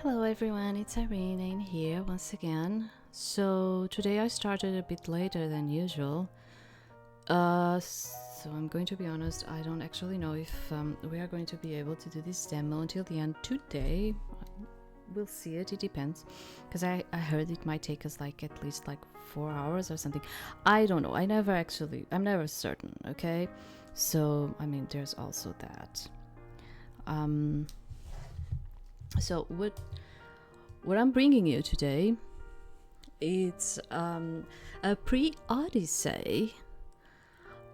Hello everyone, it's Irene in here once again. So today I started a bit later than usual. So I'm going to be honest, I don't actually know if we are going to be able to do this demo until the end today. We'll see it depends. Because I heard it might take us like at least like 4 hours or something. I don't know, I'm never certain, okay? So, I mean, there's also that. So what I'm bringing you today, it's a Pre-Odyssey.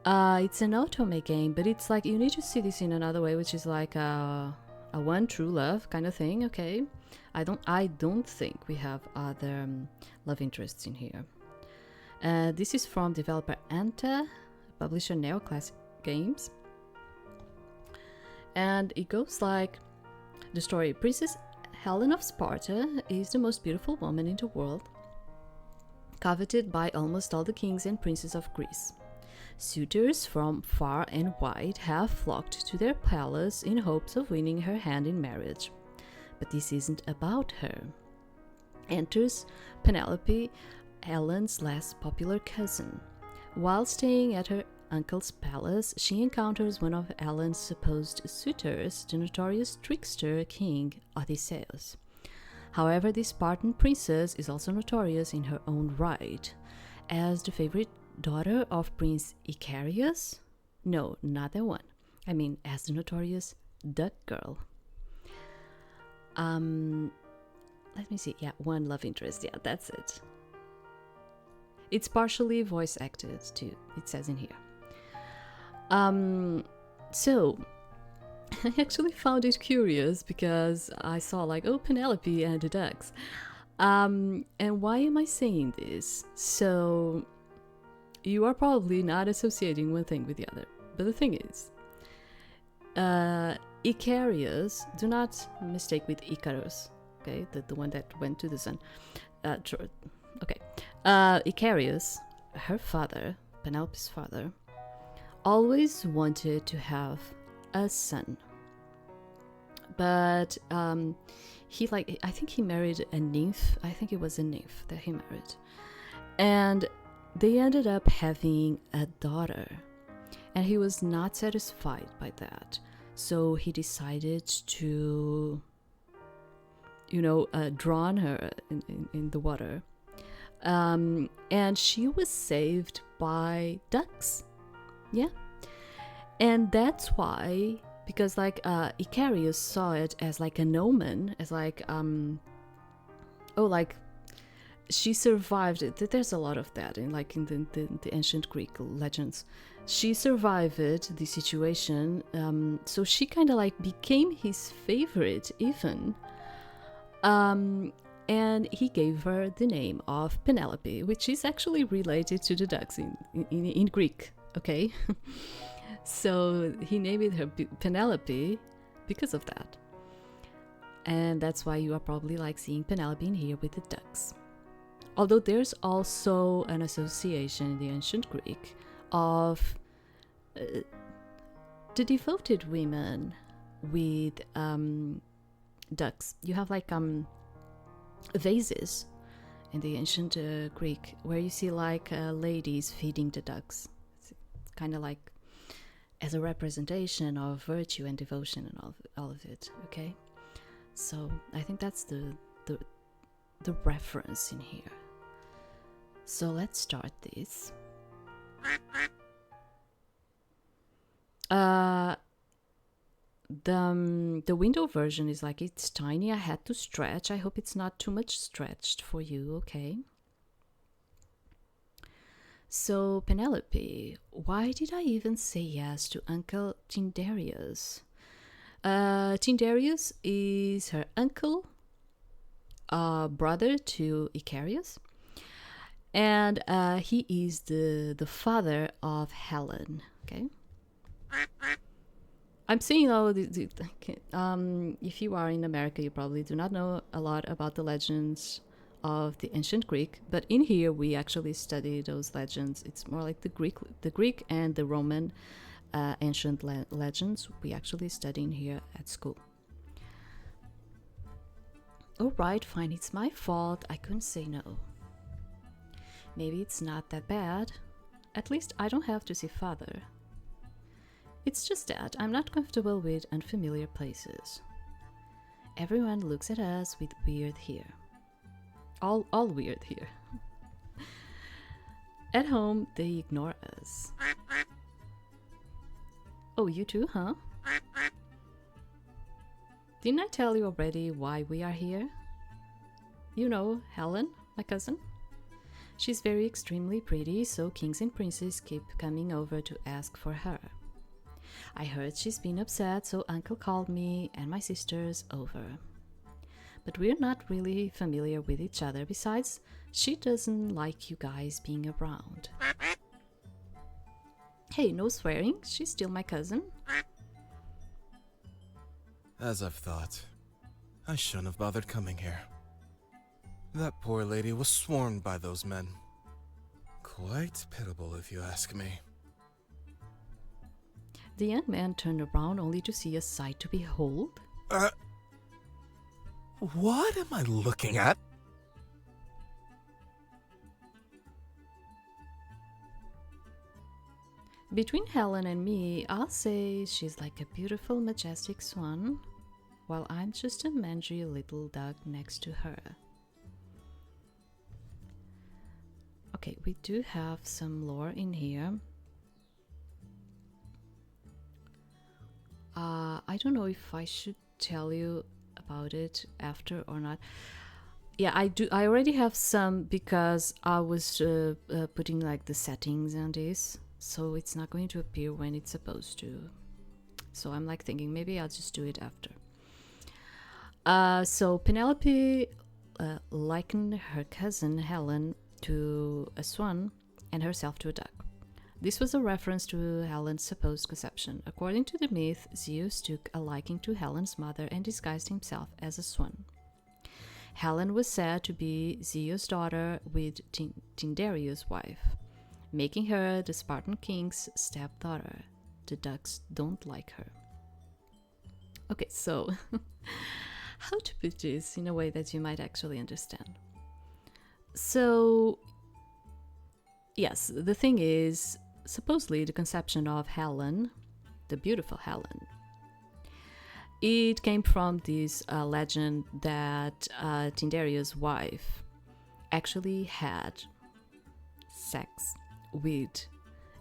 It's an otome game, but it's like you need to see this in another way, which is like a one true love kind of thing. Okay, I don't think we have other love interests in here. This is from developer Anta, publisher Neoclassic Games, and it goes like the story: Princess Helen of Sparta is the most beautiful woman in the world, coveted by almost all the kings and princes of Greece. Suitors from far and wide have flocked to their palace in hopes of winning her hand in marriage. But this isn't about her. Enters Penelope, Helen's less popular cousin. While staying at her uncle's palace, she encounters one of Helen's supposed suitors, the notorious trickster king Odysseus. However, this Spartan princess is also notorious in her own right. As the favorite daughter of Prince Icarius? No, not that one. I mean, as the notorious duck girl. Let me see. Yeah, one love interest. Yeah, that's it. It's partially voice acted too, it says in here. So I actually found it curious because I saw like, oh, Penelope and the ducks. And why am I saying this? So you are probably not associating one thing with the other. But the thing is, Icarius, do not mistake with Icarus, okay? The one that went to the sun. Okay. Icarius, her father, Penelope's father, always wanted to have a son. But I think he married a nymph. I think it was a nymph that he married. And they ended up having a daughter. And he was not satisfied by that. So he decided to, drown her in the water. And she was saved by ducks. Yeah. And that's why, because like Icarius saw it as like an omen, as like she survived it. There's a lot of that in the ancient Greek legends. She survived the situation, so she kind of like became his favorite even. And he gave her the name of Penelope, which is actually related to the ducks in Greek, okay? So he named her Penelope because of that. And that's why you are probably like seeing Penelope in here with the ducks. Although there's also an association in the ancient Greek of the devoted women with ducks. You have like vases in the ancient Greek where you see like ladies feeding the ducks. It's kind of like as a representation of virtue and devotion and all of it, okay? So I think that's the reference in here. So let's start this. The window version is like, it's tiny. I had to stretch. I hope it's not too much stretched for you, okay? So, Penelope, why did I even say yes to Uncle Tyndareus? Tyndareus is her uncle, brother to Icarius, and he is the father of Helen, okay? I'm saying all if you are in America, you probably do not know a lot about the legends of the ancient Greek, but in here we actually study those legends. It's more like the Greek and the Roman ancient legends we actually study in here at school. Alright, fine, it's my fault. I couldn't say no. Maybe it's not that bad. At least I don't have to see father. It's just that I'm not comfortable with unfamiliar places. Everyone looks at us with weird here. All weird here. At home, they ignore us. Oh, you too, huh? Didn't I tell you already why we are here? You know Helen, my cousin? She's very extremely pretty, so kings and princes keep coming over to ask for her. I heard she's been upset, so uncle called me and my sisters over. But we're not really familiar with each other. Besides, she doesn't like you guys being around. Hey, no swearing. She's still my cousin. As I've thought. I shouldn't have bothered coming here. That poor lady was swarmed by those men. Quite pitiable, if you ask me. The young man turned around only to see a sight to behold. What am I looking at? Between Helen and me, I'll say she's like a beautiful, majestic swan, while I'm just a mangy little duck next to her. Okay, we do have some lore in here. I don't know if I should tell you about it after or not. Yeah, I do. I already have some because I was putting like the settings on this, so it's not going to appear when it's supposed to. So I'm like thinking maybe I'll just do it after. So Penelope likened her cousin Helen to a swan and herself to a duck. This was a reference to Helen's supposed conception. According to the myth, Zeus took a liking to Helen's mother and disguised himself as a swan. Helen was said to be Zeus' daughter with Tyndareus' wife, making her the Spartan king's stepdaughter. The ducks don't like her. Okay, so how to put this in a way that you might actually understand? So, yes, the thing is, supposedly the conception of Helen, the beautiful Helen, it came from this legend that Tyndareus' wife actually had sex with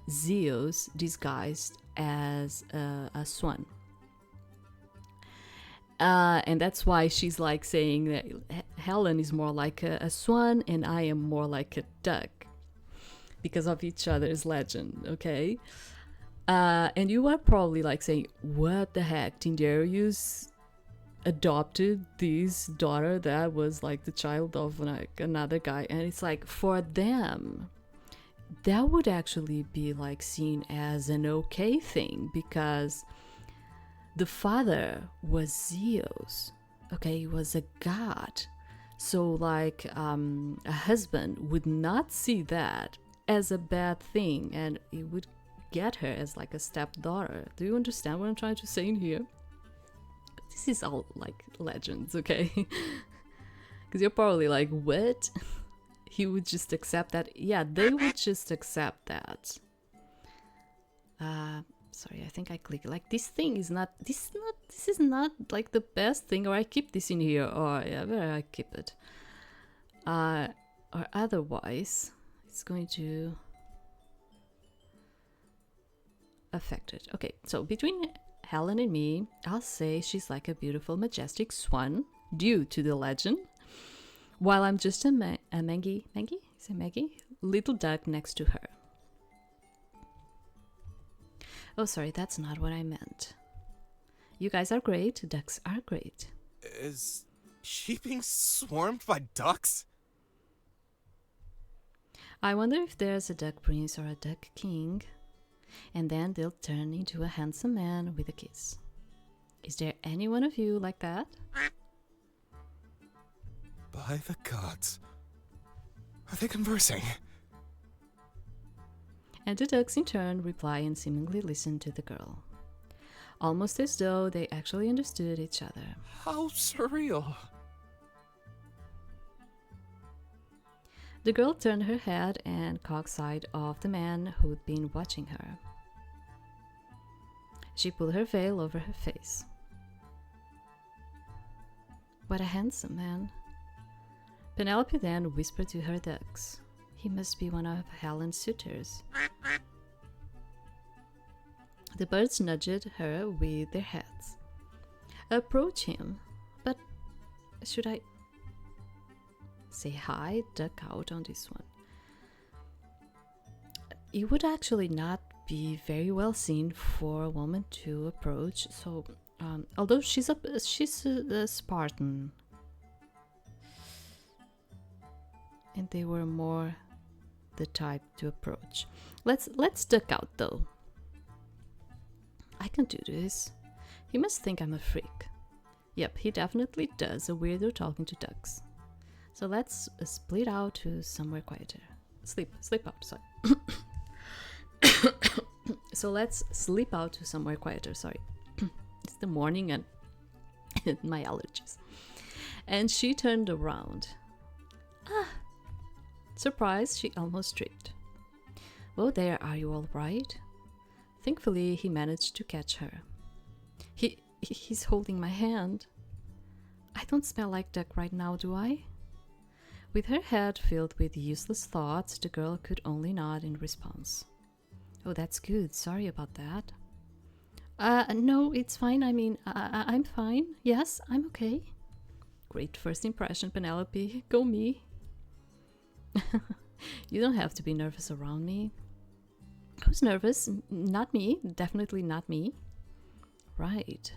Zeus disguised as a swan. And that's why she's like saying that Helen is more like a swan and I am more like a duck. Because of each other's legend, okay? And you are probably like saying, what the heck? Tyndareus adopted this daughter that was like the child of like another guy. And it's like, for them, that would actually be like seen as an okay thing because the father was Zeus, okay? He was a god. So like a husband would not see that as a bad thing, and it would get her as like a stepdaughter. Do you understand what I'm trying to say in here? This is all like legends, okay? Because you're probably like, what? He would just accept that? Yeah, they would just accept that. Sorry, I think I clicked. Like this thing is not. This is not like the best thing. Or I keep this in here, or yeah, where I keep it. Or otherwise, it's going to affect it. Okay, so between Helen and me, I'll say she's like a beautiful, majestic swan due to the legend, while I'm just a Maggie? Is it Maggie? Little duck next to her. Oh, sorry, that's not what I meant. You guys are great. Ducks are great. Is she being swarmed by ducks? I wonder if there's a duck prince or a duck king, and then they'll turn into a handsome man with a kiss. Is there any one of you like that? By the gods. Are they conversing? And the ducks in turn reply and seemingly listen to the girl, almost as though they actually understood each other. How surreal. The girl turned her head and caught sight of the man who'd been watching her. She pulled her veil over her face. What a handsome man. Penelope then whispered to her ducks. He must be one of Helen's suitors. The birds nudged her with their heads. Approach him, but should I say hi? Duck out on this one. It would actually not be very well seen for a woman to approach. So, although she's a Spartan, and they were more the type to approach. Let's duck out though. I can do this. He must think I'm a freak. Yep, he definitely does. A weirdo talking to ducks. So let's split out to somewhere quieter. Sleep out. Sorry. So let's sleep out to somewhere quieter. Sorry, it's the morning and my allergies. And she turned around. Surprised, she almost tripped. "Oh, there, are you all right?" Thankfully, he managed to catch her. He's holding my hand. I don't smell like duck right now, do I? With her head filled with useless thoughts, the girl could only nod in response. "Oh, that's good. Sorry about that." No, it's fine. I mean, I'm fine. Yes, I'm okay." Great first impression, Penelope. Go me. You don't have to be nervous around me. Who's nervous? Not me. Definitely not me. Right.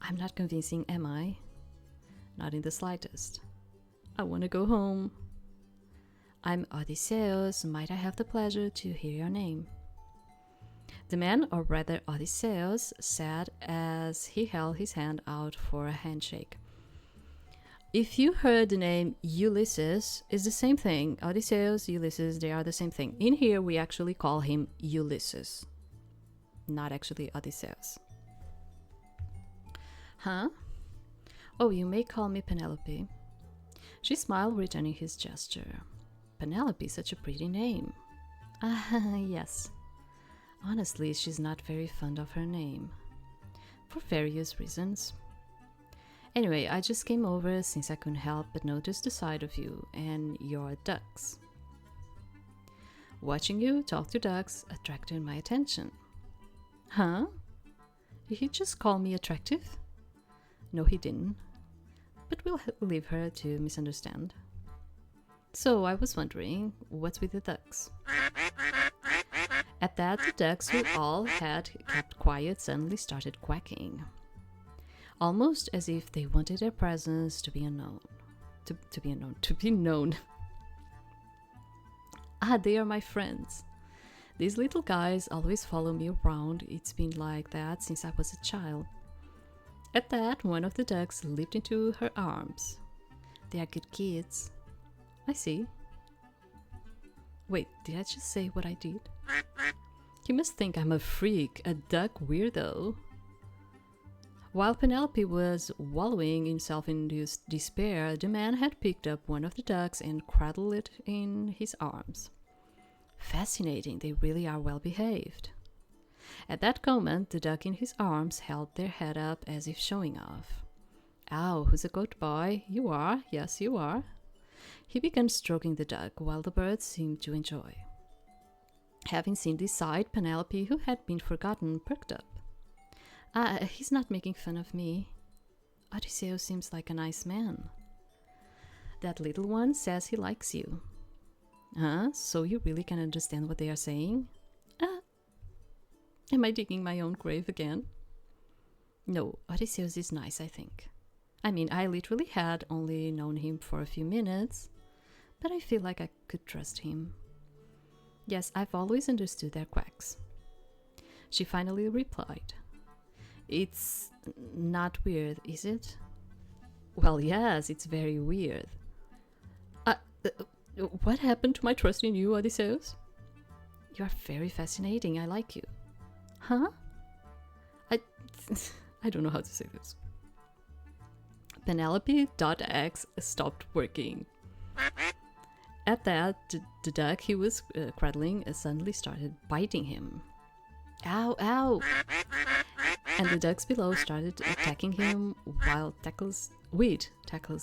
I'm not convincing, am I? Not in the slightest. I want to go home. I'm Odysseus. Might I have the pleasure to hear your name? The man, or rather Odysseus, said as he held his hand out for a handshake. If you heard the name Ulysses, it's the same thing. Odysseus, Ulysses, they are the same thing. In here, we actually call him Ulysses, not actually Odysseus. Huh? Oh, you may call me Penelope. She smiled, returning his gesture. Penelope, such a pretty name. Yes. Honestly, she's not very fond of her name. For various reasons. Anyway, I just came over since I couldn't help but notice the sight of you and your ducks. Watching you talk to ducks attracted my attention. Huh? Did he just call me attractive? No, he didn't. But we'll leave her to misunderstand. So I was wondering, what's with the ducks? At that, the ducks, who all had kept quiet, suddenly started quacking. Almost as if they wanted their presence to be unknown. To be known. They are my friends. These little guys always follow me around. It's been like that since I was a child. At that, one of the ducks leaped into her arms. They are good kids. I see. Wait, did I just say what I did? He must think I'm a freak, a duck weirdo. While Penelope was wallowing in self-induced despair, the man had picked up one of the ducks and cradled it in his arms. Fascinating, they really are well behaved. At that moment, the duck in his arms held their head up as if showing off. Ow, who's a good boy? You are, yes you are. He began stroking the duck, while the birds seemed to enjoy. Having seen this sight, Penelope, who had been forgotten, perked up. He's not making fun of me. Odysseus seems like a nice man. That little one says he likes you. So you really can understand what they are saying? Am I digging my own grave again? No, Odysseus is nice, I think. I mean, I literally had only known him for a few minutes, but I feel like I could trust him. Yes, I've always understood their quacks. She finally replied. It's not weird, is it? Well, yes, it's very weird. What happened to my trust in you, Odysseus? You are very fascinating. I like you. Huh? I don't know how to say this. Penelope.x stopped working. At that, the duck he was cradling suddenly started biting him. Ow, ow! And the ducks below started attacking him with tackles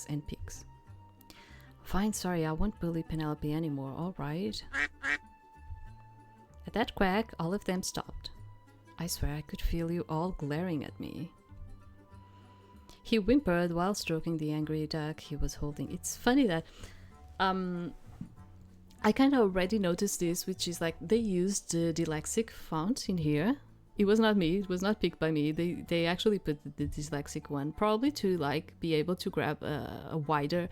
and picks. Fine, sorry, I won't bully Penelope anymore, alright? At that quack, all of them stopped. I swear I could feel you all glaring at me. He whimpered while stroking the angry duck he was holding. It's funny that I kind of already noticed this, which is like they used the dyslexic font in here. It was not me, it was not picked by me. They actually put the dyslexic one, probably to like be able to grab a wider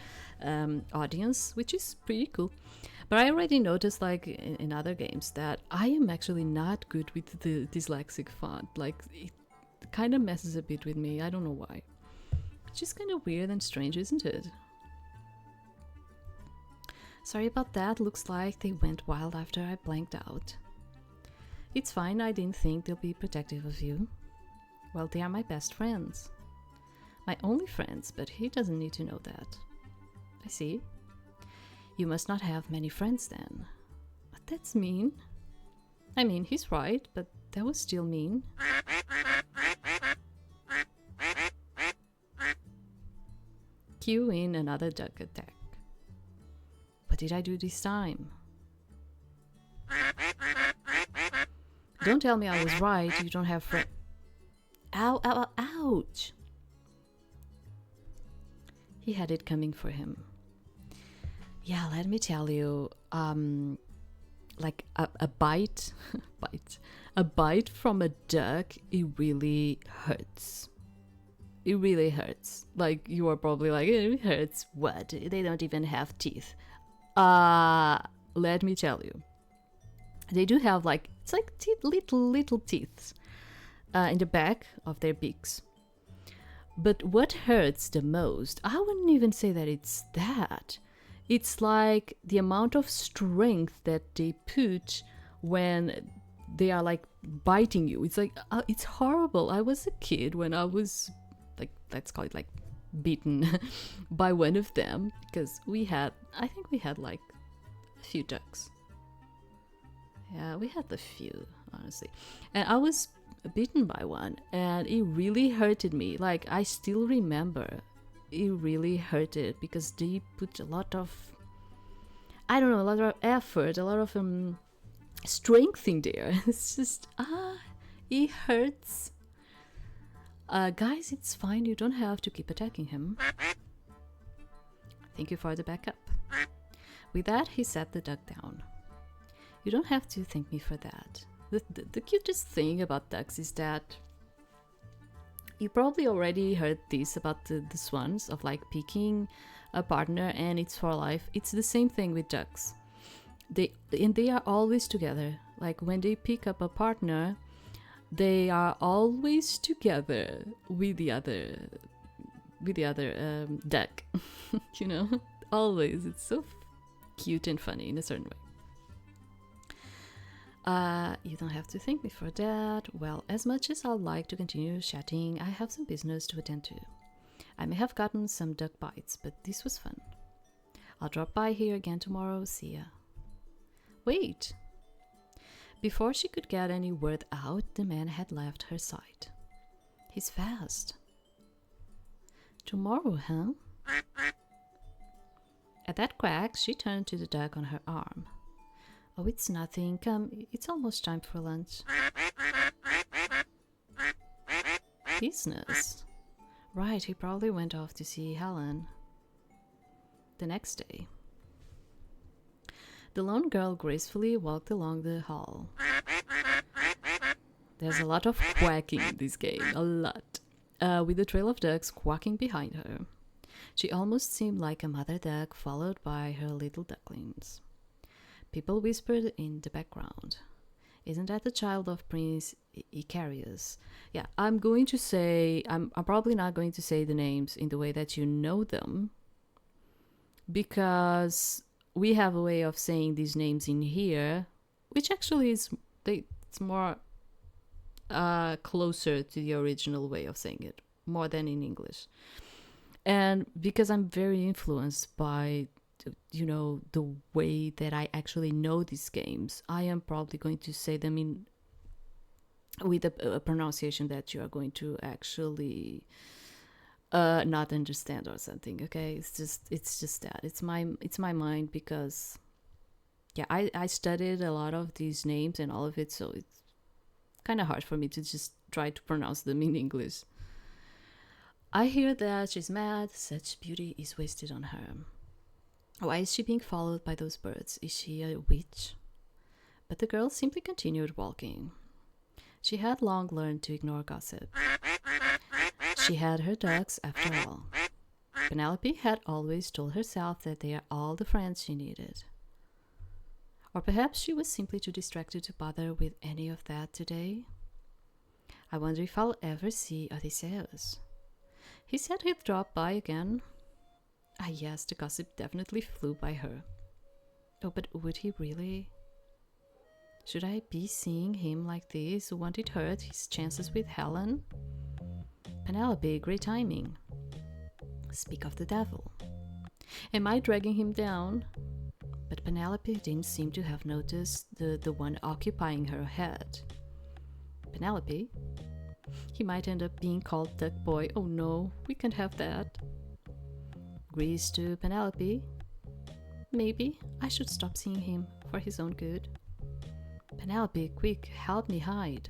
audience, which is pretty cool. But I already noticed, like in other games, that I am actually not good with the dyslexic font. Like it kind of messes a bit with me. I don't know why. It's just kind of weird and strange, isn't it? Sorry about that. Looks like they went wild after I blanked out. It's fine, I didn't think they'll be protective of you. Well, they are my best friends. My only friends, but he doesn't need to know that. I see. You must not have many friends then. But that's mean. I mean, he's right, but that was still mean. Cue in another duck attack. What did I do this time? Don't tell me I was right, you don't have friends. Ow, ow, ow, ouch! He had it coming for him. Yeah, let me tell you, like a bite, a bite from a duck, it really hurts. It really hurts. Like, you are probably like, it hurts. What? They don't even have teeth. Let me tell you. They do have like, it's like little teeth in the back of their beaks. But what hurts the most, I wouldn't even say that it's that. It's like the amount of strength that they put when they are like biting you. It's like, it's horrible. I was a kid when I was like, let's call it like beaten by one of them, because I think we had like a few ducks. Yeah, we had a few, honestly. And I was bitten by one, and it really hurted me. Like, I still remember it really hurted because they put a lot of, I don't know, a lot of effort, a lot of strength in there. It's just, it hurts. Guys, it's fine. You don't have to keep attacking him. Thank you for the backup. With that, he set the duck down. You don't have to thank me for that. The cutest thing about ducks is that you probably already heard this about the swans of like picking a partner and it's for life. It's the same thing with ducks. They are always together. Like when they pick up a partner, they are always together with the other duck. You know, always. It's so cute and funny in a certain way. You don't have to thank me for that. Well, as much as I'd like to continue chatting, I have some business to attend to. I may have gotten some duck bites, but this was fun. I'll drop by here again tomorrow. See ya. Wait! Before she could get any word out, the man had left her side. He's fast. Tomorrow, huh? At that quack, she turned to the duck on her arm. Oh, it's nothing. Come, it's almost time for lunch. Business. Right, he probably went off to see Helen. The next day. The lone girl gracefully walked along the hall. There's a lot of quacking in this game, a lot. With a trail of ducks quacking behind her. She almost seemed like a mother duck followed by her little ducklings. People whispered in the background. Isn't that the child of Prince Icarius? Yeah, I'm probably not going to say the names in the way that you know them, because we have a way of saying these names in here, which actually it's more closer to the original way of saying it, more than in English. And because I'm very influenced by the way that I actually know these games, I am probably going to say them in with a pronunciation that you are going to actually not understand or something. Okay, it's just that it's my mind, because yeah, I studied a lot of these names and all of it, so it's kind of hard for me to just try to pronounce them in English. I hear that she's mad, such beauty is wasted on her. Why is she being followed by those birds? Is she a witch? But the girl simply continued walking. She had long learned to ignore gossip. She had her ducks after all. Penelope had always told herself that they are all the friends she needed. Or perhaps she was simply too distracted to bother with any of that today. I wonder if I'll ever see Odysseus. He said he'd drop by again. Ah yes, the gossip definitely flew by her. Oh, but would he really? Should I be seeing him like this? Won't it hurt his chances with Helen? Penelope, great timing. Speak of the devil. Am I dragging him down? But Penelope didn't seem to have noticed the one occupying her head. Penelope? He might end up being called Duck Boy. Oh no, we can't have that. Grease to Penelope. Maybe I should stop seeing him for his own good. Penelope, quick, help me hide.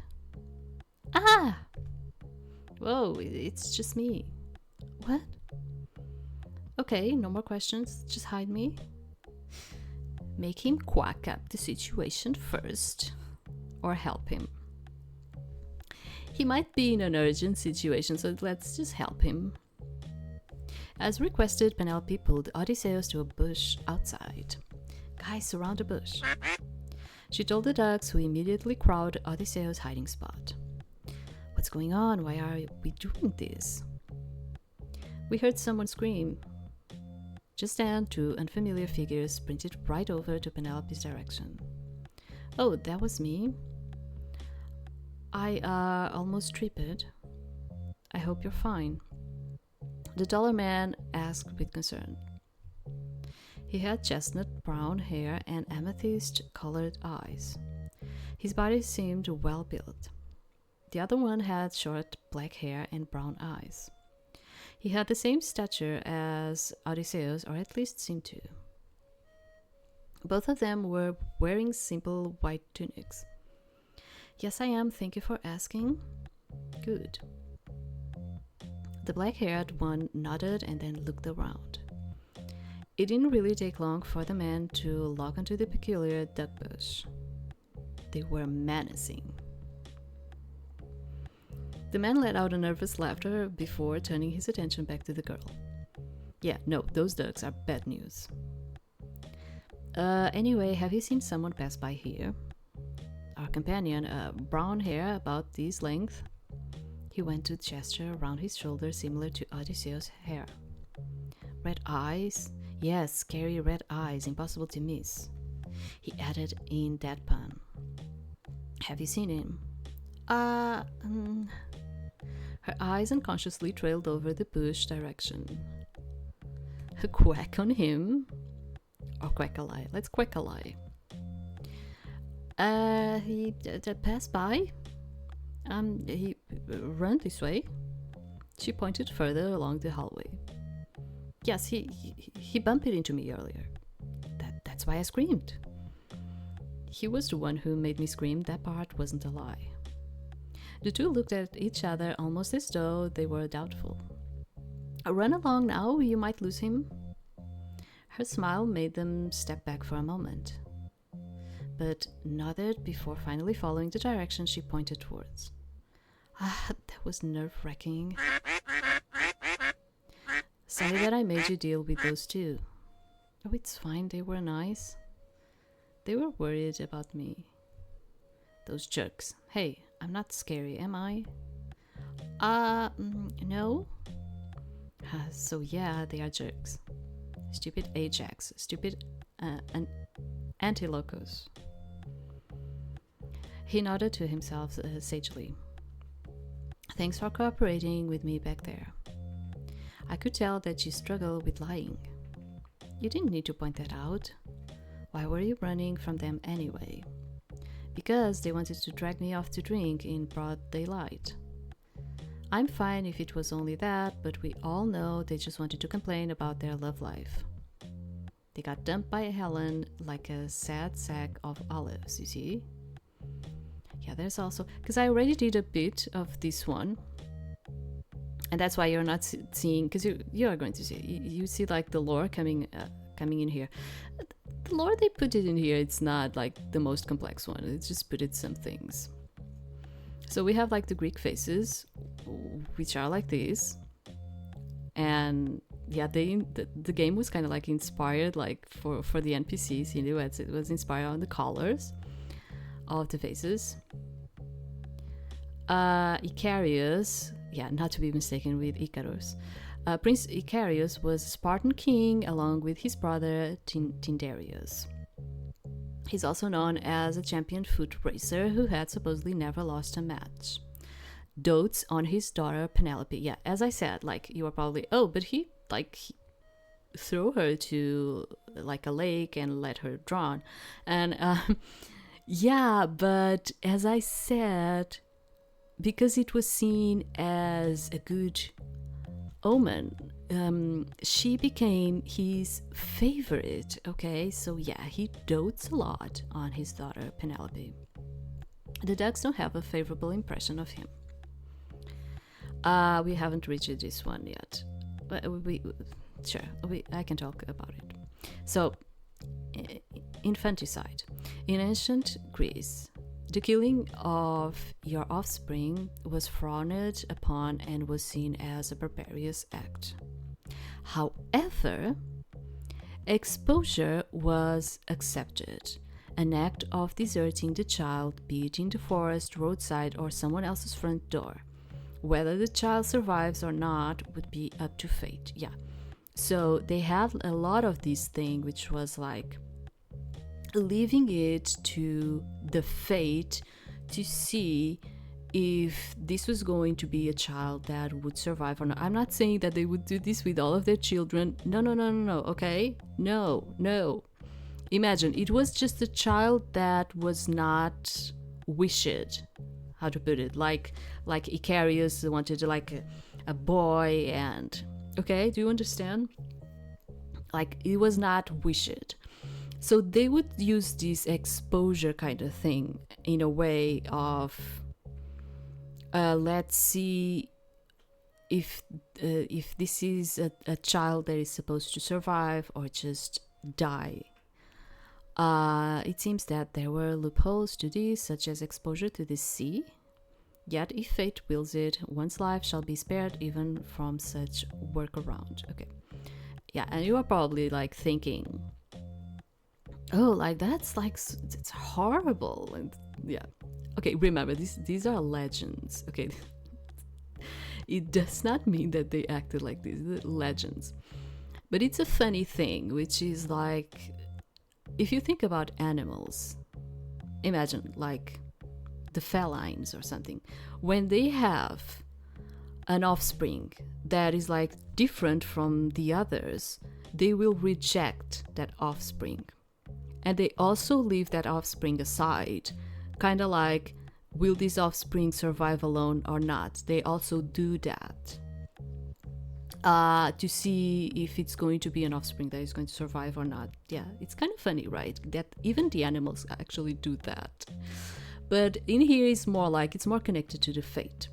Ah! Whoa, it's just me. What? Okay, no more questions, just hide me. Make him quack up the situation first, or help him. He might be in an urgent situation, so let's just help him. As requested, Penelope pulled Odysseus to a bush outside. Guys, surround the bush. She told the ducks, who immediately crowded Odysseus' hiding spot. What's going on? Why are we doing this? We heard someone scream. Just then, two unfamiliar figures sprinted right over to Penelope's direction. Oh, that was me. I almost tripped. I hope you're fine. The taller man asked with concern. He had chestnut brown hair and amethyst-colored eyes. His body seemed well built. The other one had short black hair and brown eyes. He had the same stature as Odysseus, or at least seemed to. Both of them were wearing simple white tunics. Yes, I am. Thank you for asking. Good. The black-haired one nodded and then looked around. It didn't really take long for the men to lock onto the peculiar duck bush. They were menacing. The man let out a nervous laughter before turning his attention back to the girl. Yeah, no, those ducks are bad news. Anyway, have you seen someone pass by here? Our companion, brown hair about this length. He went to gesture around his shoulder similar to Odysseus' hair. Red eyes? Yes, scary red eyes, impossible to miss. He added in deadpan. Have you seen him? Her eyes unconsciously trailed over the bush direction. A quack on him? Or quack-a-lie. Let's quack-a-lie. He passed by. He ran this way. She pointed further along the hallway. Yes, he bumped into me earlier. That's why I screamed. He was the one who made me scream. That part wasn't a lie. The two looked at each other almost as though they were doubtful. Run along now, you might lose him. Her smile made them step back for a moment, but nodded before finally following the direction she pointed towards. That was nerve-wracking. Sorry that I made you deal with those two. Oh, it's fine, they were nice. They were worried about me. Those jerks. Hey, I'm not scary, am I? No. So yeah, they are jerks. Stupid Ajax. Stupid Antilocos. He nodded to himself sagely. Thanks for cooperating with me back there. I could tell that you struggle with lying. You didn't need to point that out. Why were you running from them anyway? Because they wanted to drag me off to drink in broad daylight. I'm fine if it was only that, but we all know they just wanted to complain about their love life. They got dumped by Helen like a sad sack of olives, you see? Yeah, there's also... Because I already did a bit of this one. And that's why you're not seeing... Because you are going to see... You see like the lore coming in here. The lore they put it in here, it's not like the most complex one. It's just put it some things. So we have like the Greek faces, which are like these. And yeah, the game was kind of like inspired like for the NPCs, you know, it was inspired on the colors of the faces. Icarius, yeah, not to be mistaken with Icarus. Prince Icarius was a Spartan king along with his brother Tyndareus. He's also known as a champion foot racer who had supposedly never lost a match. Dotes on his daughter Penelope. Yeah, as I said, like you were probably, but he threw her to like a lake and let her drown. And yeah, but as I said, because it was seen as a good omen, she became his favorite. Okay, so yeah, he dotes a lot on his daughter Penelope. The ducks don't have a favorable impression of him. We haven't reached this one yet. I can talk about it. So, infanticide. In ancient Greece, the killing of your offspring was frowned upon and was seen as a barbarous act. However, exposure was accepted, an act of deserting the child, be it in the forest, roadside, or someone else's front door. Whether the child survives or not would be up to fate. Yeah. So they had a lot of this thing, which was like leaving it to the fate to see if this was going to be a child that would survive or not. I'm not saying that they would do this with all of their children. No, okay? No. Imagine, it was just a child that was not wished. How to put it? Like Icarius wanted like a boy and... Okay, do you understand? Like, it was not wished. So they would use this exposure kind of thing in a way of... let's see if this is a child that is supposed to survive or just die. It seems that there were loopholes to this, such as exposure to the sea. Yet if fate wills it, one's life shall be spared even from such workaround. Okay. Yeah, and you are probably like thinking, oh, like that's like, it's horrible. And yeah. Okay, remember, these are legends, okay? It does not mean that they acted like these, they're legends. But it's a funny thing, which is like, if you think about animals, imagine like the felines or something, when they have an offspring that is like different from the others, they will reject that offspring. And they also leave that offspring aside, kind of like, will this offspring survive alone or not? They also do that to see if it's going to be an offspring that is going to survive or not. Yeah, it's kind of funny, right? That even the animals actually do that. But in here it's more like, it's more connected to the fate.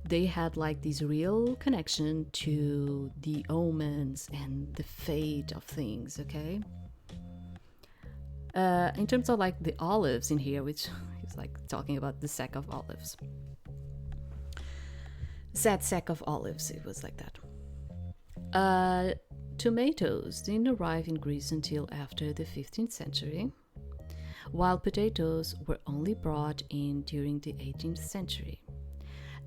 They had like this real connection to the omens and the fate of things, okay? In terms of like the olives in here, which is like talking about the sack of olives. Sad sack of olives, it was like that. Tomatoes didn't arrive in Greece until after the 15th century, while potatoes were only brought in during the 18th century.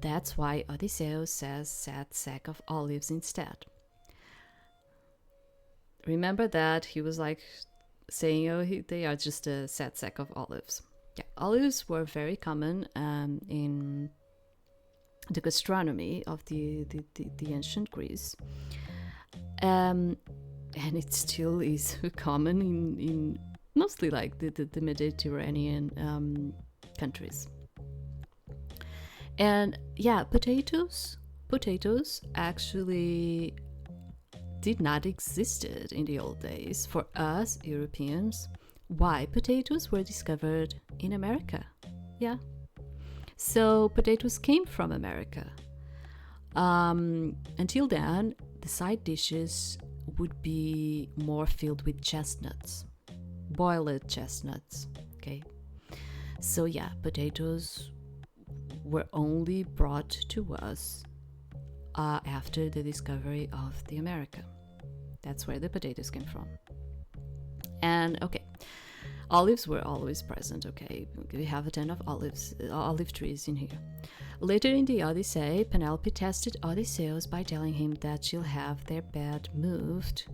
That's why Odysseus says sad sack of olives instead. Remember that he was like saying, oh, they are just a sad sack of olives. Yeah, olives were very common in the gastronomy of the ancient Greece. and it still is common in mostly like the Mediterranean countries. And yeah, potatoes actually did not existed in the old days for us Europeans. Why? Potatoes were discovered in America. Yeah. So potatoes came from America. Until then, the side dishes would be more filled with chestnuts, boiled chestnuts. Okay. So yeah, potatoes were only brought to us after the discovery of the America. That's where the potatoes came from. And okay, olives were always present. Okay, we have a ton of olive trees in here. Later in the Odyssey, Penelope tested Odysseus by telling him that she'll have their bed moved.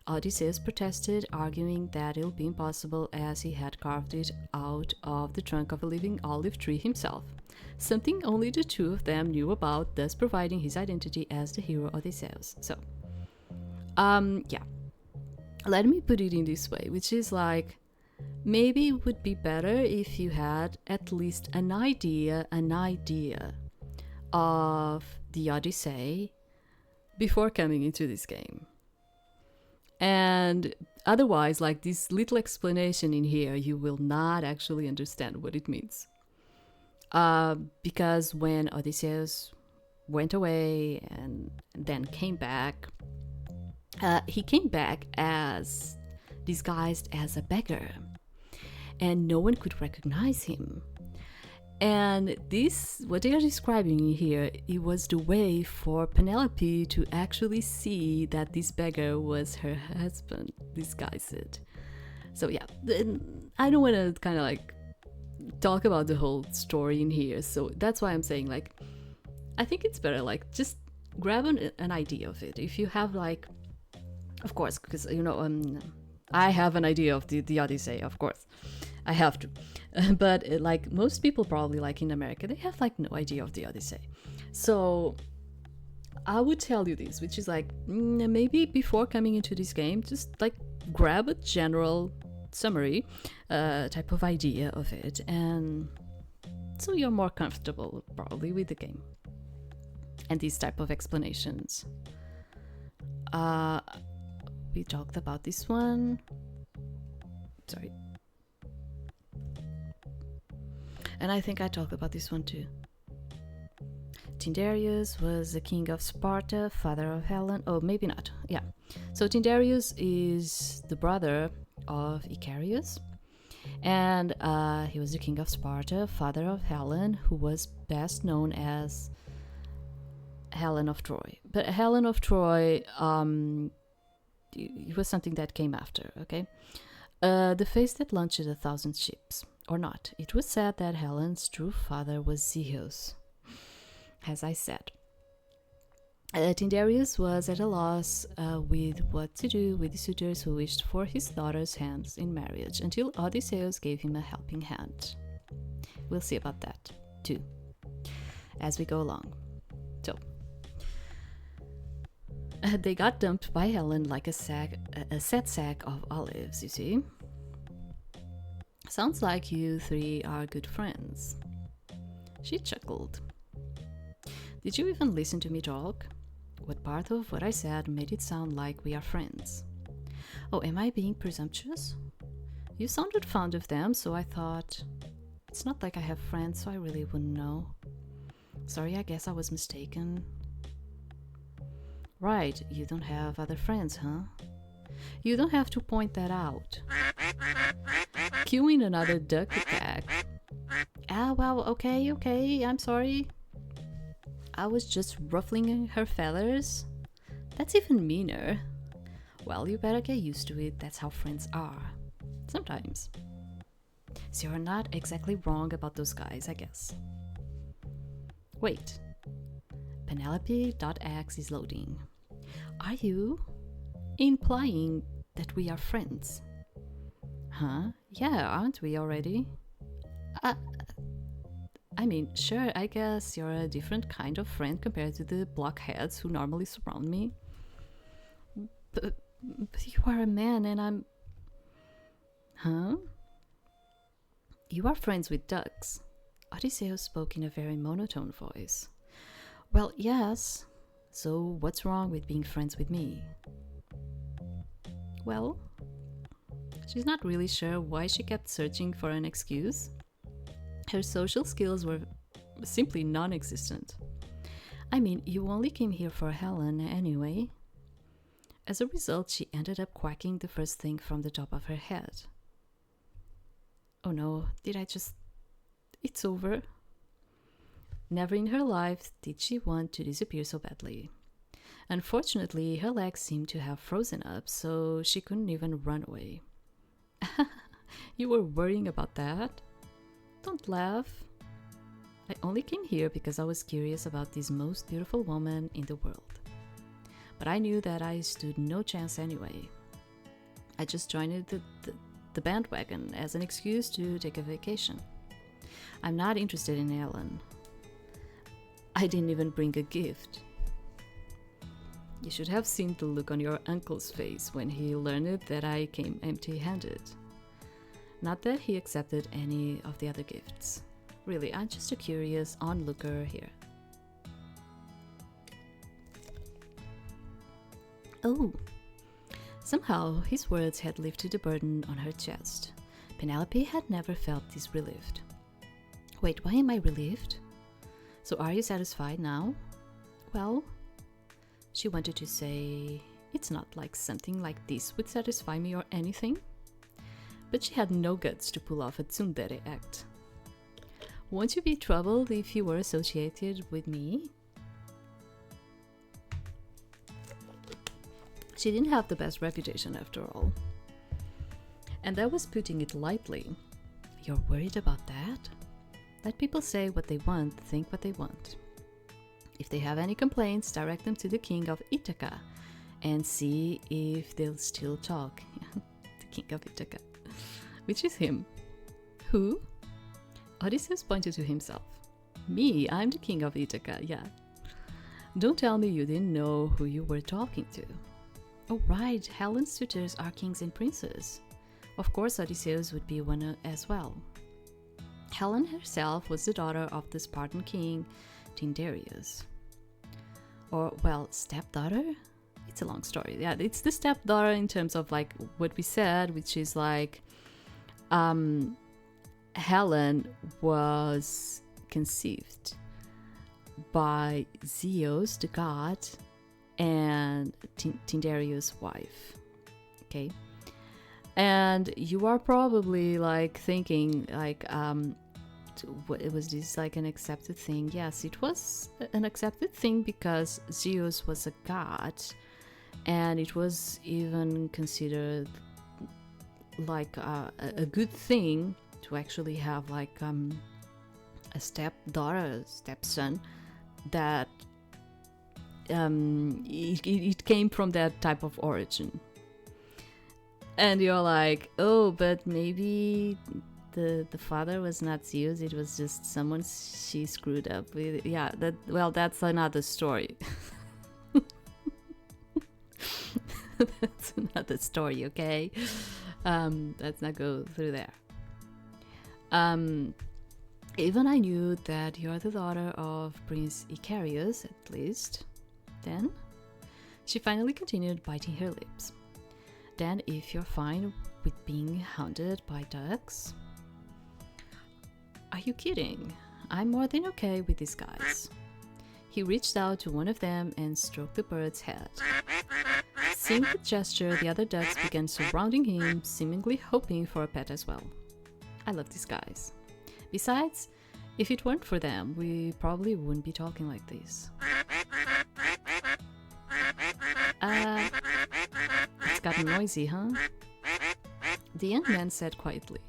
Odysseus protested, arguing that it'll be impossible as he had carved it out of the trunk of a living olive tree himself, something only the two of them knew about, thus providing his identity as the hero Odysseus. So, yeah, let me put it in this way, which is like, maybe it would be better if you had at least an idea of the Odyssey before coming into this game. And otherwise, like this little explanation in here, you will not actually understand what it means. Because when Odysseus went away and then came back, he came back as disguised as a beggar, and no one could recognize him. And this, what they are describing here, it was the way for Penelope to actually see that this beggar was her husband disguised. So yeah, I don't want to kind of like talk about the whole story in here. So that's why I'm saying, like, I think it's better like just grab an idea of it. If you have like, of course, because I have an idea of the Odyssey, of course. I have to. But like most people probably like in America, they have like no idea of the Odyssey. So I would tell you this, which is like maybe before coming into this game, just like grab a general summary type of idea of it, and so you're more comfortable probably with the game and these type of explanations. We talked about this one. Sorry. And I think I talked about this one too. Tyndareus was the king of Sparta, father of Helen. Oh, maybe not. Yeah. So Tyndareus is the brother of Icarius. And he was the king of Sparta, father of Helen, who was best known as Helen of Troy. But Helen of Troy, it was something that came after, okay? The face that launched 1,000 ships. Or not. It was said that Helen's true father was Zeus, as I said. Tyndareus was at a loss with what to do with the suitors who wished for his daughter's hands in marriage, until Odysseus gave him a helping hand. We'll see about that, too, as we go along. So, they got dumped by Helen like a sad sack of olives, you see. Sounds like you three are good friends. She chuckled. Did you even listen to me talk? What part of what I said made it sound like we are friends? Oh, am I being presumptuous? You sounded fond of them, so I thought, it's not like I have friends, so I really wouldn't know. Sorry, I guess I was mistaken. Right, you don't have other friends, huh? You don't have to point that out. Cueing another duck attack. Ah, well, okay, I'm sorry. I was just ruffling her feathers. That's even meaner. Well, you better get used to it, that's how friends are. Sometimes. So you're not exactly wrong about those guys, I guess. Wait. Penelope.x is loading. Are you implying that we are friends? Huh? Yeah, aren't we already? I mean, sure, I guess you're a different kind of friend compared to the blockheads who normally surround me. But you are a man and I'm... Huh? You are friends with ducks. Odysseus spoke in a very monotone voice. Well, yes. So what's wrong with being friends with me? Well, she's not really sure why she kept searching for an excuse. Her social skills were simply non-existent. I mean, you only came here for Helen anyway. As a result, she ended up quacking the first thing from the top of her head. Oh no, did I just... It's over. Never in her life did she want to disappear so badly. Unfortunately, her legs seemed to have frozen up, so she couldn't even run away. You were worrying about that? Don't laugh. I only came here because I was curious about this most beautiful woman in the world. But I knew that I stood no chance anyway. I just joined the bandwagon as an excuse to take a vacation. I'm not interested in Helen. I didn't even bring a gift. You should have seen the look on your uncle's face when he learned that I came empty-handed. Not that he accepted any of the other gifts. Really, I'm just a curious onlooker here. Oh! Somehow, his words had lifted the burden on her chest. Penelope had never felt this relieved. Wait, why am I relieved? So are you satisfied now? Well, she wanted to say, it's not like something like this would satisfy me or anything. But she had no guts to pull off a tsundere act. Won't you be troubled if you were associated with me? She didn't have the best reputation after all. And that was putting it lightly. You're worried about that? Let people say what they want, think what they want. If they have any complaints, direct them to the king of Ithaca and see if they'll still talk. The king of Ithaca. Which is him. Who? Odysseus pointed to himself. Me, I'm the king of Ithaca, yeah. Don't tell me you didn't know who you were talking to. Oh right, Helen's suitors are kings and princes. Of course Odysseus would be one as well. Helen herself was the daughter of the Spartan king, Tyndareus. Or, well, stepdaughter? It's a long story. Yeah, it's the stepdaughter in terms of like what we said, which is like Helen was conceived by Zeus, the god, and Tyndareus' wife. Okay? And you are probably like thinking like it was this like an accepted thing. Yes, it was an accepted thing because Zeus was a god, and it was even considered like a good thing to actually have like a stepdaughter, stepson that it came from that type of origin. And you're like, oh, but maybe the father was not Zeus, it was just someone she screwed up with. Yeah, that's another story. That's another story, okay? Let's not go through there. Even I knew that you're the daughter of Prince Icarius, at least. Then, she finally continued biting her lips. Then, if you're fine with being hounded by ducks... Are you kidding? I'm more than okay with these guys. He reached out to one of them and stroked the bird's head. Seeing the gesture, the other ducks began surrounding him, seemingly hoping for a pet as well. I love these guys. Besides, if it weren't for them, we probably wouldn't be talking like this. It's gotten noisy, huh? The young man said quietly.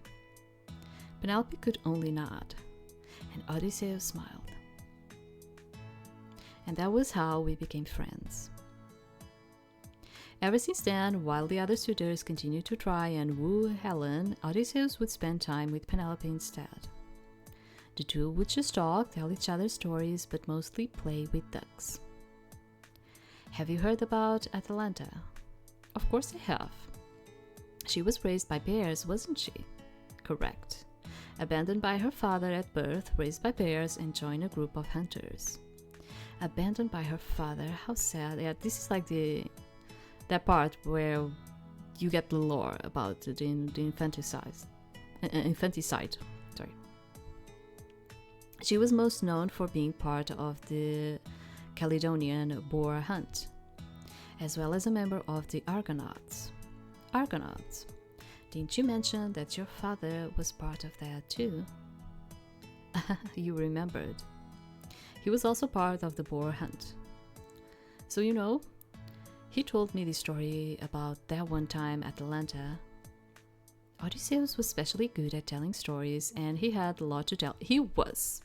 Penelope could only nod, and Odysseus smiled. And that was how we became friends. Ever since then, while the other suitors continued to try and woo Helen, Odysseus would spend time with Penelope instead. The two would just talk, tell each other stories, but mostly play with ducks. Have you heard about Atalanta? Of course I have. She was raised by bears, wasn't she? Correct. Abandoned by her father at birth, raised by bears, and joined a group of hunters. Abandoned by her father, how sad. Yeah, this is like that part where you get the lore about the infanticide. Sorry. She was most known for being part of the Caledonian boar hunt, as well as a member of the Argonauts. Argonauts. Didn't you mention that your father was part of that too? You remembered. He was also part of the boar hunt. So you know, he told me the story about that one time at Anta. Odysseus was especially good at telling stories, and he had a lot to tell. He was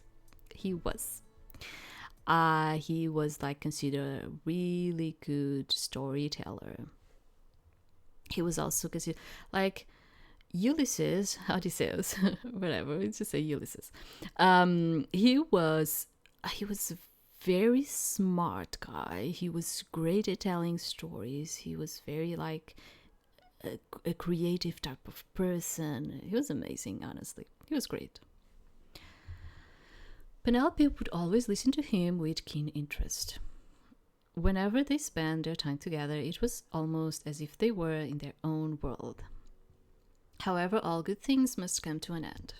like considered a really good storyteller. He was also considered like Odysseus, whatever. Let's just say Ulysses. He was a very smart guy. He was great at telling stories. He was very like a creative type of person. He was amazing, honestly. He was great. Penelope would always listen to him with keen interest. Whenever they spent their time together, it was almost as if they were in their own world. However, all good things must come to an end.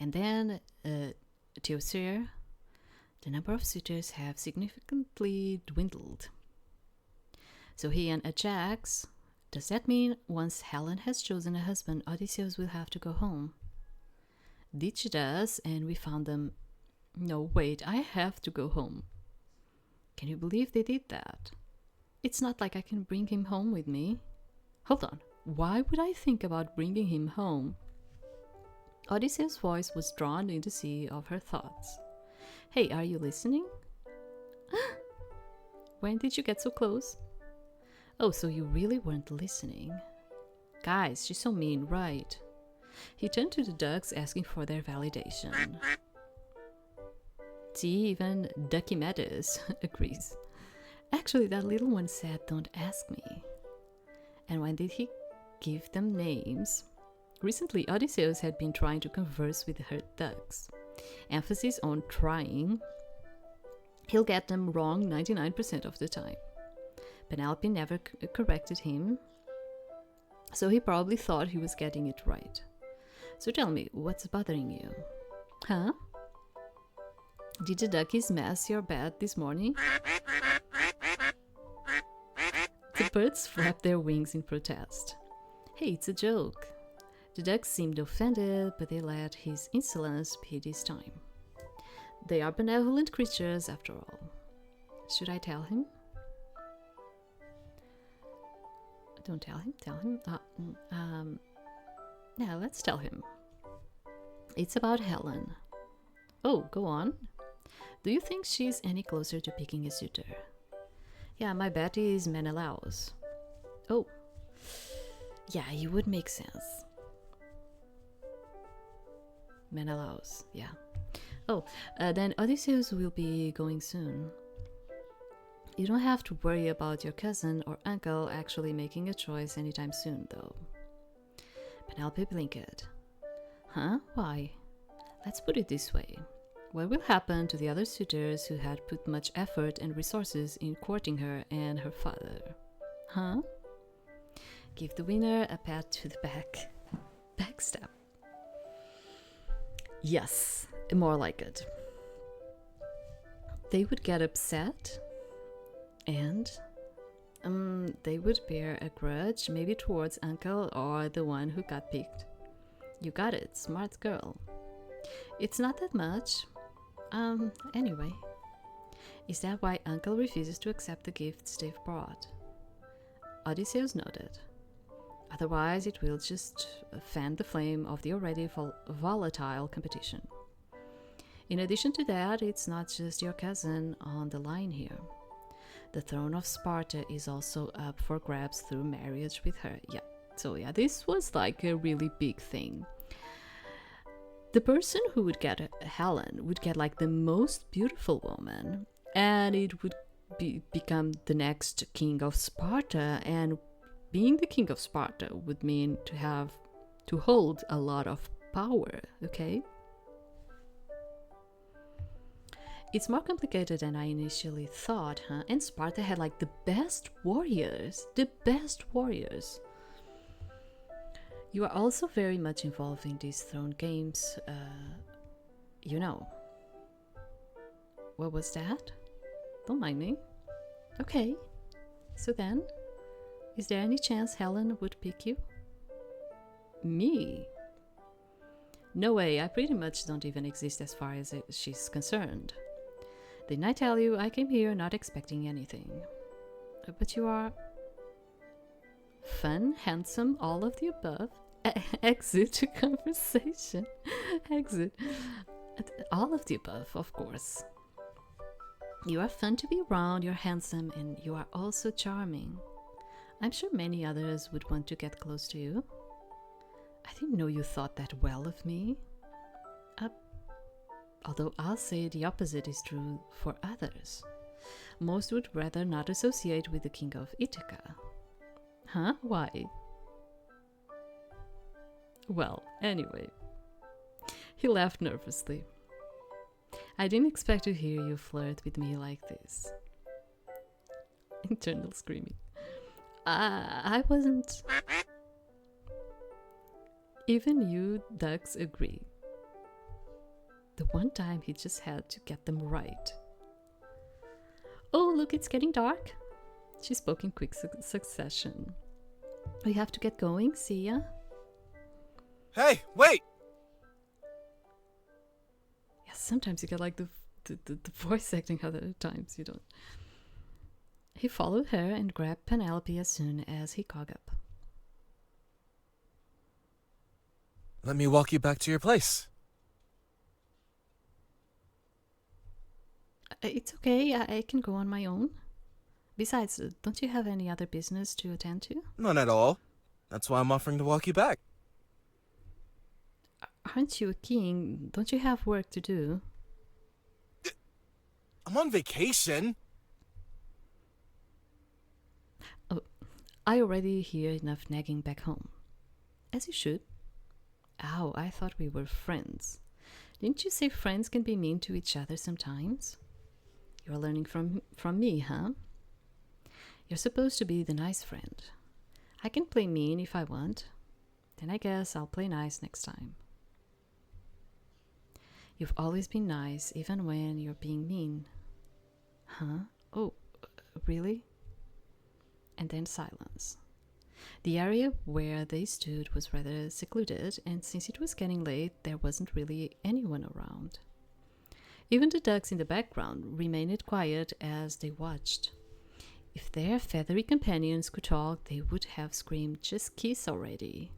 And then, Teosir, the number of suitors have significantly dwindled. So he and Ajax, does that mean once Helen has chosen a husband, Odysseus will have to go home? Ditched us and we found them. No, wait, I have to go home. Can you believe they did that? It's not like I can bring him home with me. Hold on, why would I think about bringing him home? Odysseus' voice was drawn in the sea of her thoughts. Hey, are you listening? When did you get so close? Oh, so you really weren't listening. Guys, she's so mean, right? He turned to the ducks, asking for their validation. See, even Ducky Mattis agrees. Actually, that little one said, don't ask me. And when did he give them names? Recently, Odysseus had been trying to converse with her ducks. Emphasis on trying. He'll get them wrong 99% of the time. Penelope never corrected him, so he probably thought he was getting it right. So tell me, what's bothering you? Huh? Did the duckies mess your bed this morning? The birds flapped their wings in protest. Hey, it's a joke. The ducks seemed offended, but they let his insolence be this time. They are benevolent creatures, after all. Should I tell him? Don't tell him, tell him. Yeah, let's tell him. It's about Helen. Oh, go on. Do you think she's any closer to picking a suitor? Yeah, my bet is Menelaus. Oh, yeah, he would make sense. Menelaus, yeah. Oh, then Odysseus will be going soon. You don't have to worry about your cousin or uncle actually making a choice anytime soon, though. Penelope blinked. Huh? Why? Let's put it this way. What will happen to the other suitors who had put much effort and resources in courting her and her father? Huh? Give the winner a pat to the back. Backstab. Yes, more like it. They would get upset and they would bear a grudge, maybe towards uncle or the one who got picked. You got it, smart girl. It's not that much. Anyway. Is that why uncle refuses to accept the gifts they've brought? Odysseus nodded. Otherwise, it will just fan the flame of the already volatile competition. In addition to that, it's not just your cousin on the line here. The throne of Sparta is also up for grabs through marriage with her. Yeah, so yeah, this was like a really big thing. The person who would get Helen would get like the most beautiful woman, and it would become the next king of Sparta, and being the king of Sparta would mean to hold a lot of power, okay? It's more complicated than I initially thought, huh? And Sparta had like the best warriors. The best warriors. You are also very much involved in these throne games, you know. What was that? Don't mind me. Okay. So then, is there any chance Helen would pick you? Me? No way, I pretty much don't even exist as far as she's concerned. Didn't I tell you I came here not expecting anything? But you are fun, handsome, all of the above. Exit conversation. Exit. All of the above, of course. You are fun to be around, you're handsome, and you are also charming. I'm sure many others would want to get close to you. I didn't know you thought that well of me. Although I'll say the opposite is true for others. Most would rather not associate with the king of Ithaca. Huh? Why? Well, anyway. He laughed nervously. I didn't expect to hear you flirt with me like this. Internal screaming. I wasn't... Even you ducks agree. The one time he just had to get them right. Oh, look, it's getting dark. She spoke in quick succession. We have to get going, see ya? Hey, wait! Yeah, sometimes you get like the voice acting, other times you don't. He followed her and grabbed Penelope as soon as he caught up. Let me walk you back to your place. It's okay, I can go on my own. Besides, don't you have any other business to attend to? None at all. That's why I'm offering to walk you back. Aren't you a king? Don't you have work to do? I'm on vacation. Oh, I already hear enough nagging back home. As you should. Ow, I thought we were friends. Didn't you say friends can be mean to each other sometimes? You're learning from me, huh? You're supposed to be the nice friend. I can play mean if I want. Then I guess I'll play nice next time. You've always been nice, even when you're being mean. Huh? Oh, really? And then silence. The area where they stood was rather secluded, and since it was getting late, there wasn't really anyone around. Even the ducks in the background remained quiet as they watched. If their feathery companions could talk, they would have screamed, "Just kiss already."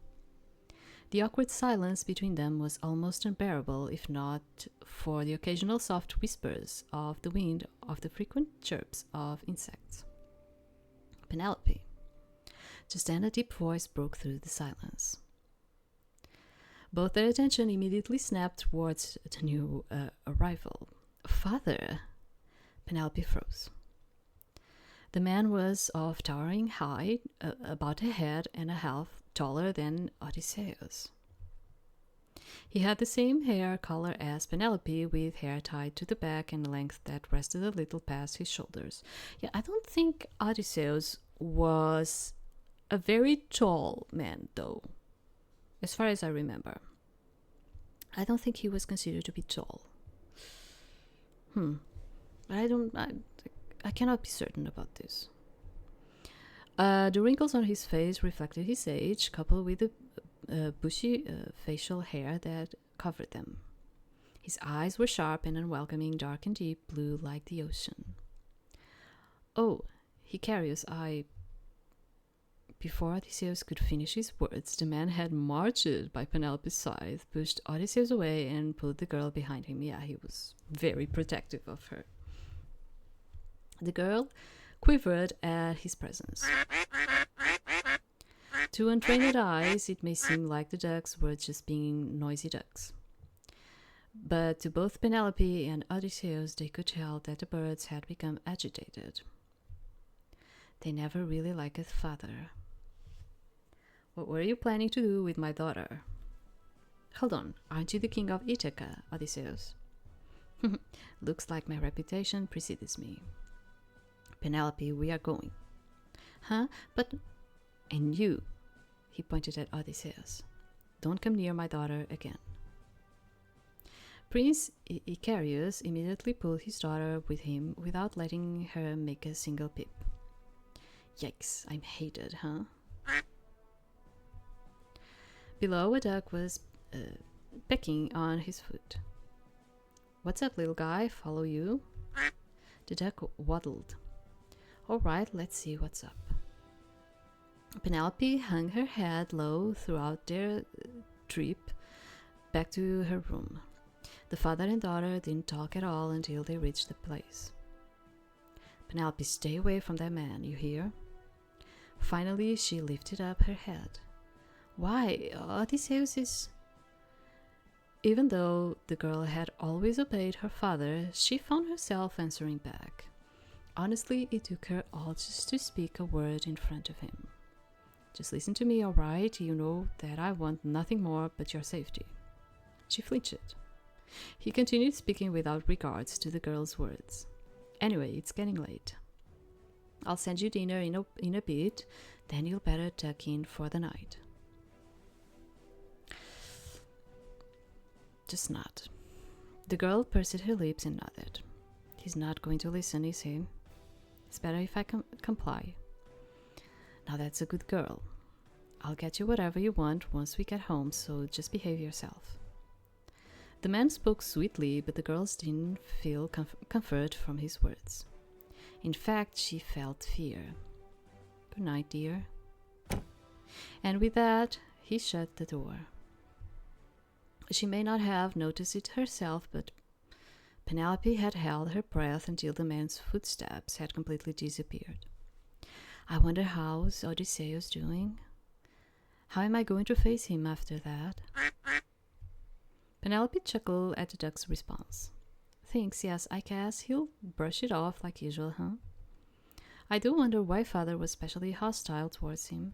The awkward silence between them was almost unbearable, if not for the occasional soft whispers of the wind, of the frequent chirps of insects. Penelope. Just then a deep voice broke through the silence. Both their attention immediately snapped towards the new arrival. "Father!" Penelope froze. The man was of towering height, about a head and a half taller than Odysseus. He had the same hair color as Penelope, with hair tied to the back and length that rested a little past his shoulders. Yeah, I don't think Odysseus was a very tall man, though. As far as I remember. I don't think he was considered to be tall. I cannot be certain about this. The wrinkles on his face reflected his age, coupled with the bushy facial hair that covered them. His eyes were sharp and unwelcoming, dark and deep blue like the ocean. "Oh, Icarius, Before Odysseus could finish his words, the man had marched by Penelope's side, pushed Odysseus away, and pulled the girl behind him. Yeah, he was very protective of her. The girl quivered at his presence. To untrained eyes, it may seem like the ducks were just being noisy ducks. But to both Penelope and Odysseus, they could tell that the birds had become agitated. They never really liked father. What were you planning to do with my daughter? Hold on, aren't you the king of Ithaca, Odysseus? Looks like my reputation precedes me. Penelope, we are going. Huh? But... And you, he pointed at Odysseus. Don't come near my daughter again. Prince Icarius immediately pulled his daughter with him without letting her make a single peep. Yikes, I'm hated, huh? Below, a duck was pecking on his foot. What's up, little guy? Follow you? The duck waddled. All right, let's see what's up. Penelope hung her head low throughout their trip back to her room. The father and daughter didn't talk at all until they reached the place. Penelope, stay away from that man, you hear? Finally, she lifted up her head. Why, Odysseus is... Even though the girl had always obeyed her father, she found herself answering back. Honestly, it took her all just to speak a word in front of him. Just listen to me, all right? You know that I want nothing more but your safety. She flinched. He continued speaking without regards to the girl's words. Anyway, it's getting late. I'll send you dinner in a bit, then you'll better tuck in for the night. Just nod. The girl pursed her lips and nodded. He's not going to listen, is he? It's better if I comply. Now that's a good girl. I'll get you whatever you want once we get home, so just behave yourself. The man spoke sweetly, but the girls didn't feel comfort from his words. In fact, she felt fear. Good night, dear. And with that, he shut the door. She may not have noticed it herself, but Penelope had held her breath until the man's footsteps had completely disappeared. I wonder how's Odysseus doing? How am I going to face him after that? Penelope chuckled at the duck's response. Thanks, yes, I guess he'll brush it off like usual, huh? I do wonder why father was especially hostile towards him.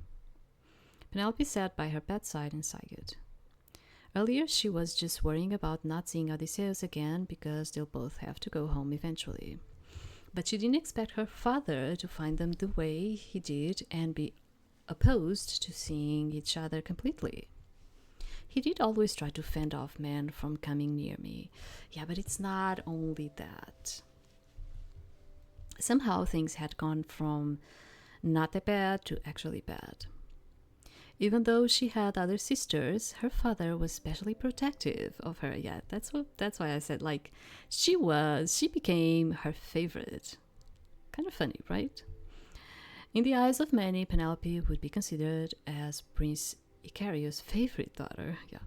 Penelope sat by her bedside and sighed. Earlier, she was just worrying about not seeing Odysseus again because they'll both have to go home eventually. But she didn't expect her father to find them the way he did and be opposed to seeing each other completely. He did always try to fend off men from coming near me. Yeah, but it's not only that. Somehow things had gone from not that bad to actually bad. Even though she had other sisters, her father was especially protective of her. Yeah, that's why I said, like, she became her favorite. Kind of funny, right? In the eyes of many, Penelope would be considered as Prince Icarius' favorite daughter. Yeah.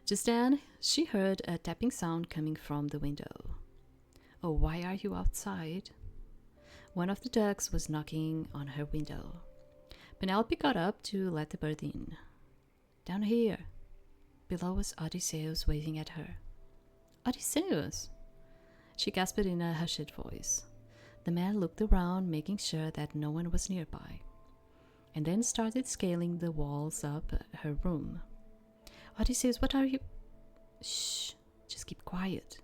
Just then, she heard a tapping sound coming from the window. Oh, why are you outside? One of the ducks was knocking on her window. Penelope got up to let the bird in. Down here. Below was Odysseus waving at her. Odysseus! She gasped in a hushed voice. The man looked around, making sure that no one was nearby, and then started scaling the walls up her room. Odysseus, what are you... Shh, just keep quiet.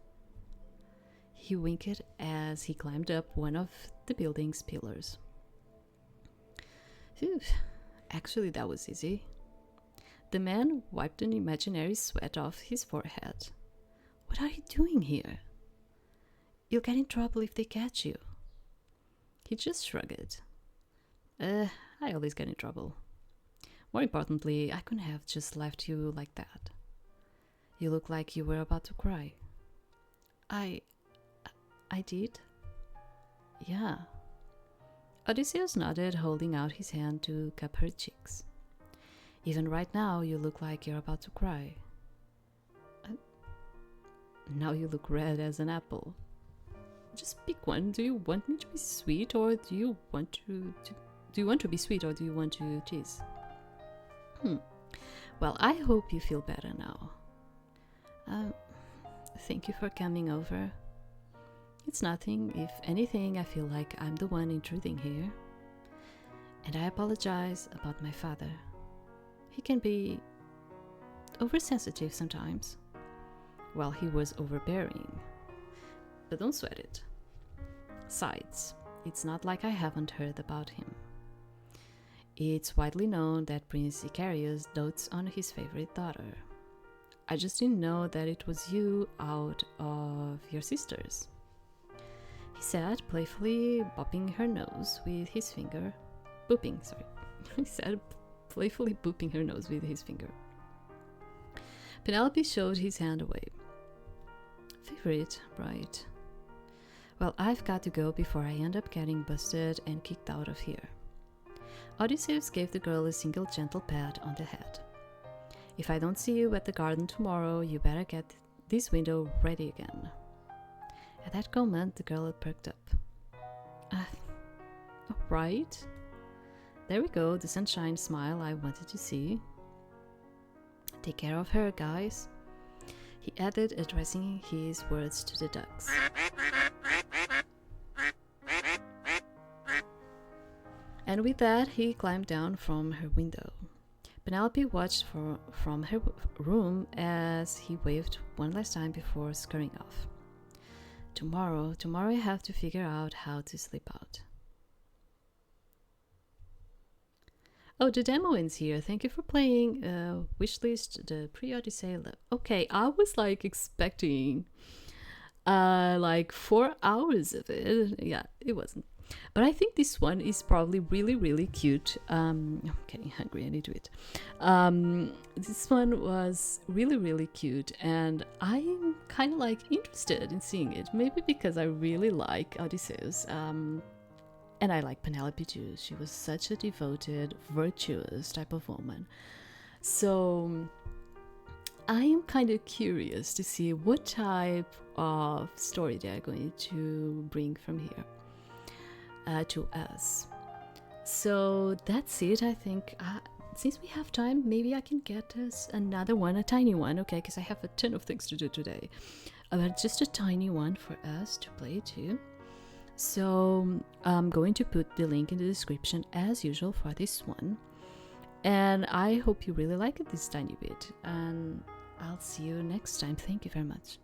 He winked as he climbed up one of the building's pillars. Phew, actually that was easy. The man wiped an imaginary sweat off his forehead. What are you doing here? You'll get in trouble if they catch you. He just shrugged. I always get in trouble. More importantly, I couldn't have just left you like that. You look like you were about to cry. I did? Yeah. Odysseus nodded, holding out his hand to cup her cheeks. Even right now, you look like you're about to cry. Now you look red as an apple. Just pick one. Do you want me to be sweet, or do you want to be sweet, or do you want to tease? Well, I hope you feel better now. Thank you for coming over. It's nothing. If anything, I feel like I'm the one intruding here. And I apologize about my father. He can be oversensitive sometimes. Well, he was overbearing. But don't sweat it. Besides, it's not like I haven't heard about him. It's widely known that Prince Icarius dotes on his favorite daughter. I just didn't know that it was you out of your sisters. He said, playfully bopping her nose with his finger. Booping, sorry. He said, playfully booping her nose with his finger. Penelope showed his hand away. Favorite, right? Well, I've got to go before I end up getting busted and kicked out of here. Odysseus gave the girl a single gentle pat on the head. If I don't see you at the garden tomorrow, you better get this window ready again. At that comment, the girl had perked up. Right. There we go, the sunshine smile I wanted to see. Take care of her, guys, he added, addressing his words to the ducks. And with that, he climbed down from her window. Penelope watched from her room as he waved one last time before scurrying off. Tomorrow I have to figure out how to sleep out. Oh, the demo ends here. Thank you for playing. Wishlist, the Pre-Odyssey. Okay, I was like expecting like 4 hours of it. Yeah, it wasn't. But I think this one is probably really, really cute. I'm getting hungry, I need to eat. This one was really, really cute, and I'm kind of like interested in seeing it. Maybe because I really like Odysseus. And I like Penelope too. She was such a devoted, virtuous type of woman. So I am kind of curious to see what type of story they're going to bring from here to us. So that's it, I think. Since we have time, maybe I can get us another one, a tiny one, okay? Because I have a ton of things to do today. But just a tiny one for us to play too. So I'm going to put the link in the description as usual for this one. And I hope you really like it this tiny bit. And I'll see you next time. Thank you very much.